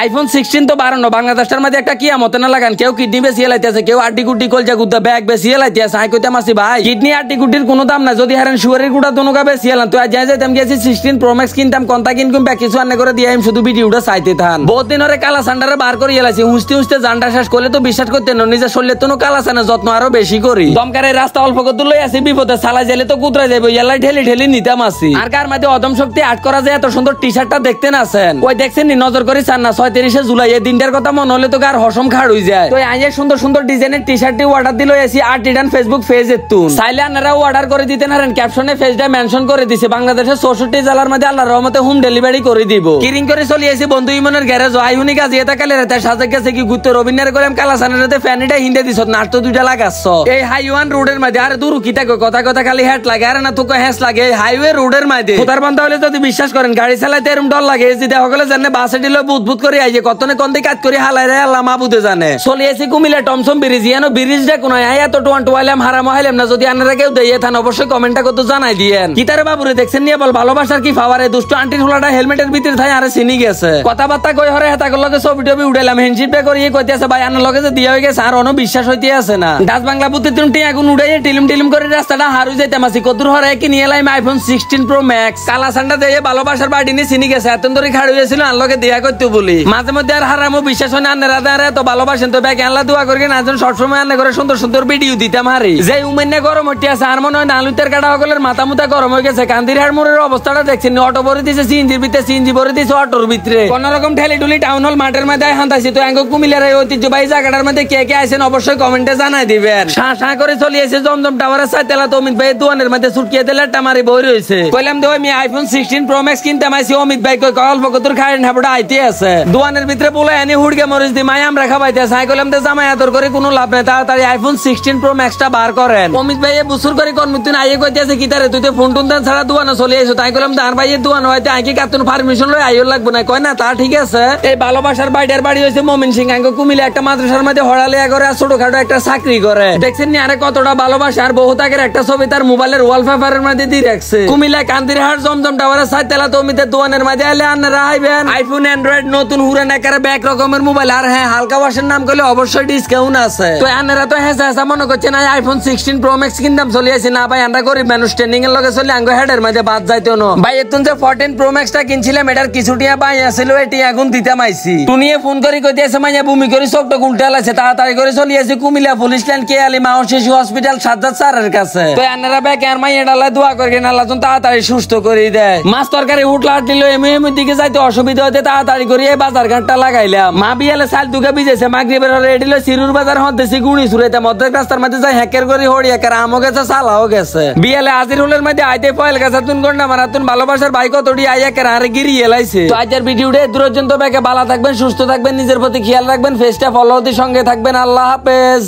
IPhone 16 তো বাড়ানো বাংলাদেশের মধ্যে একটা কিয়ামত না লাগান কেউ কিডনি বেশি লাইতেছে কেউ আড্ডি গুড্ডি কলজা গুদ্দা ব্যাগ বেশি লাইতেছে আই কইতে মাসি ভাই কিডনি আড্ডি গুড্ডির কোনো দাম না যদি হারেন শুয়ারের গুড়া দোনোগা বেশি এলাম তো আজ যাইতাম গেছি 16 প্রো ম্যাক্স কিনতাম কোনটা কিনকুম ব্যাক কিছু আনে করে দিয়ে আমি শুধু ভিডিওটা চাইতে থান বহুত দিন ধরে কালা সান্ডারে বার করে এলাইছি হুঁচতে হুঁচতে জানটা শেষ করলে তো বিশ্বাস করতে না নিজের শরীরে তো কালা সানের যত্ন আরো বেশি করি দমকারে রাস্তা অল্প কত লই আসি বিপদে সালা যাইলে তো কুতরা যাইবো এলাই ঠেলি ঠেলি নিতাম আসি আর কার মধ্যে অদম শক্তি আট করা যায় এত সুন্দর টি শার্টটা দেখতে না আছেন ওই দেখছেন নি নজর করে চান না 36 জুলাই এই দিনটার কথা মনে হলে তো কার হসম খাড় হয়ে যায় তো আইয়ে সুন্দর সুন্দর ডিজাইনের টি শার্টটি অর্ডার দিল এসি আর টিটান ফেসবুক পেজে তুন চাইলে আপনারা অর্ডার করে দিতে পারেন ক্যাপশনে পেজটা মেনশন করে দিছে বাংলাদেশের 64 জেলার মধ্যে আল্লাহর রহমতে হোম ডেলিভারি করে দিব কিরিং করে চলে এসি বন্ধু ইমনের গ্যারেজ আইহুনি কাজ এটা কালে রাতে সাজে গেছে কি গুত্ত রবিনের করে কালাসানের রাতে ফ্যানিটা হিন্দে দিছ না তো দুইটা লাগাচ্ছ এই হাইওয়ান রোডের মধ্যে আর দূর কি থাকে কথা কথা খালি হেড লাগে আর না তো হ্যাস লাগে হাইওয়ে রোডের মধ্যে কোথার বন্ধ হলে যদি বিশ্বাস করেন গাড়ি চালাইতে এরকম ডর লাগে এই যে হলে জানে বাসে দিল বুদবুদ করে আইছে কতনে কোন দিকে কাজ করে হালাই রে আল্লাহ মাহবুদে জানে চলে এসি কুমিল্লা টমসম ব্রিজ ইয়ানো ব্রিজটা কোন আই এত টোয়ান টোয়াইলাম হারাম হাইলাম না যদি আপনারা কেউ দেইয়ে থান অবশ্যই কমেন্টটা করতে জানাই দিয়েন কিতারে বাবুরে দেখছেন নিয়ে বল ভালোবাসার কি পাওয়ারে দুষ্ট আন্টির হোলাটা হেলমেটের ভিতরে থাই আরে চিনি গেছে কথাবার্তা কই হরে হেতা লগে ছবি টবি উড়াইলাম হ্যান্ডশিপ পে করিয়ে কইতেছে ভাই আনার লগে যে দিয়া হয়ে গেছে আর অন বিশ্বাস হইতে আছে না ডাচ বাংলা বুতে তুমি এখন উড়াইয়ে টিলিম টিলিম করে রাস্তাটা হারুই যাইতাম আসি কদুর হরে কি নিয়ে এলাম আইফোন 16 প্রো ম্যাক্স কালা সান্ডা দিয়ে ভালোবাসার বাড়ি নিয়ে চিনি গেছে এত ধরে খাড়ি হয়েছিল আর লগে দিয়া করতে বলি মাঝে মধ্যে আর হারামো বিশ্বাস হয় না আন্নারা দাঁড়ে তো ভালোবাসেন তো ব্যাগ আল্লাহ দোয়া করি না একজন সবসময় আন্না করে সুন্দর সুন্দর ভিডিও দিতাম হারি যে উমেন্যা গরম হতে আছে আর মনে হয় আলুতের কাটা সকলের মাথা মুথা গরম হয়ে গেছে কান্দির হাড় মোড়ের অবস্থাটা দেখছেন অটো ভরে দিছে সিএনজির ভিতরে সিএনজি ভরে দিছে অটোর ভিতরে কোন রকম ঠেলি টুলি টাউন হল মাঠের মধ্যে হান্তাছি তো এঙ্গ কুমিল্লার এই ঐতিহ্যবাহী জায়গাটার মধ্যে কে কে আছেন অবশ্যই কমেন্টে জানাই দিবেন শাঁ করে চলে এসে জমজম টাওয়ারের সাইতেলা তো অমিত ভাই দোয়ানের মধ্যে ছুটকিয়ে দিলে টামারি বই রয়েছে কইলাম দে আমি আইফোন 16 প্রো ম্যাক্স কিনতে আইছি অমিত ভাই কই অল্প কতর খাইন হাবড়া আইতে আছে দোয়ানের ভিতরে বলে এনে হুড়কে মরিচ দি মাই আমরা খাবাইতে সাই কইলাম দে জামাই আদর করে কোনো লাভ নাই তাড়াতাড়ি আইফোন 16 প্রো ম্যাক্সটা বার করেন অমিত ভাই এ বুসুর করে কোন মুতিন আইয়ে কইতেছে কি তারে তুই তো ফোন টোন ছাড়া দোয়ানে চলে আইছো তাই কইলাম দার ভাই এ দোয়ান হইতে আইকি কাতুন পারমিশন লই আইও লাগবে না কয় না তা ঠিক আছে এই ভালোবাসার বাইরের বাড়ি হইছে মমিন সিং আঙ্গ কুমিল্লা একটা মাদ্রাসার মধ্যে হড়ালিয়া করে আর ছোটখাটো একটা চাকরি করে দেখছেন নি আরে কতটা ভালোবাসা আর বহুত আগের একটা ছবি তার মোবাইলের ওয়ালপেপারের মধ্যে দিয়ে রাখছে কুমিল্লা কান্দিরহাট জমজম টাওয়ারের সাইতেলা তো অমিতের দোয়ানের মধ্যে আইলে আপনারা আইবেন আইফোন অ্যান্ড্রয়েড নতুন হুরান একারে ব্যাক রকমের মোবাইল আর হ্যাঁ হালকা ওয়াশের নাম করলে অবশ্যই ডিসকাউন্ট আছে তো আপনারা তো হেসা মনে করছেন আইফোন 16 প্রো ম্যাক্স কিনতাম চলে আসি না ভাই আমরা গরিব মানুষ ট্রেনিং এর লগে চলে আঙ্গ হেডের মধ্যে বাদ যাইতো না ভাই এতুন যে 14 প্রো ম্যাক্সটা কিনছিলাম এটার কিছুটিয়া পাই আছিল এটি এখন দিতাম আইছি টুনিয়ে ফোন করি কইতেছে মাইয়া ভূমি করি চোখটা উল্টা লাইছে তাড়াতাড়ি করে চলে আসি কুমিল্লা পুলিশ লাইন কে আলী মাও শিশু হসপিটাল সাজ্জাদ স্যারের কাছে তো আপনারা ব্যাক আর মাইয়া ডালা দোয়া করেন আল্লাহ যেন তাড়াতাড়ি সুস্থ করে দেয় মাছ তরকারি হুটলা দিল এমএম দিকে যাইতে অসুবিধা হতে তাড়াতাড়ি করে এই বাজার ঘাটটা লাগাইলাম মা বিয়ালে সাল দুকে বিজেছে মাগরিবের রেডি লো সিরুর বাজার হতেছি গুণি সুরাইতে মধ্যে রাস্তার মধ্যে যাই হ্যাকের করে হড়ি একার আমও গেছে সালাও গেছে বিয়ালে আজির হুলের মধ্যে আইতে পয়েল গেছে তুন গন্ডা মারাতুন ভালোবাসার বাইক তোড়ি আই একার আরে গিরি এলাইছে তো আজকের ভিডিওটা দূর পর্যন্ত ব্যাকে ভালো থাকবেন সুস্থ থাকবেন নিজের প্রতি খেয়াল রাখবেন ফেসটা ফলো হতে সঙ্গে থাকবেন আল্লাহ হাফেজ।